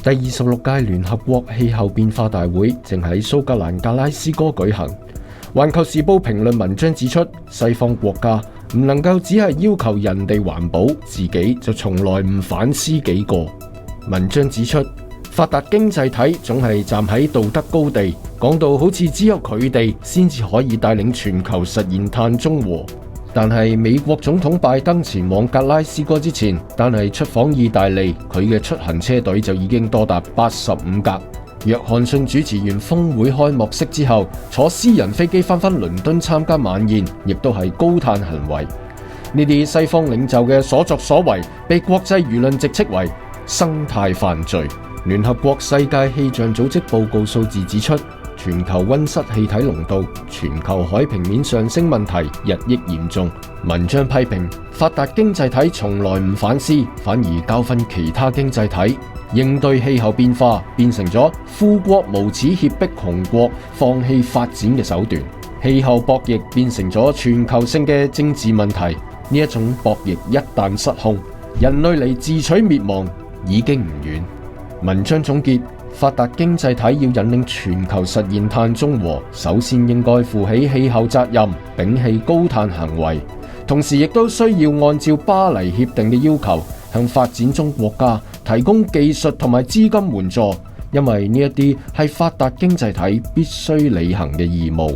第26屆聯合國氣候變化大會正喺蘇格蘭格拉斯哥舉行。環球時報評論文章指出，西方國家唔能夠只係要求人哋環保，自己就從來唔反思己過。文章指出，發達經濟體總係站喺道德高地，講到好似只有佢哋先至可以帶領全球實現碳中和。但係美國總統拜登前往格拉斯哥之前，單係出訪意大利，佢嘅出行車隊就已經多達85架。約翰遜主持完峰會開幕式之後，坐私人飛機翻倫敦參加晚宴，亦都係高嘆行為。呢啲西方領袖嘅所作所為，被國際輿論直斥為生態犯罪。聯合國世界氣象組織報告數字指出，全球溫室氣體濃度、全球海平面上升問題日益嚴重。文章批評發達經濟體從來唔反思，反而教訓其他經濟體。應對氣候變化變成咗富國無恥脅迫窮國放棄發展嘅手段，氣候博弈變成咗全球性嘅政治問題。呢一種博弈一旦失控，人類離自取滅亡已經唔遠。文章總結，發達經濟體要引領全球實現碳中和，首先應該負起氣候責任，摒棄高碳行為，同時亦都需要按照巴黎協定嘅要求，向發展中國家提供技術同埋資金援助，因為呢一啲係發達經濟體必須履行嘅義務。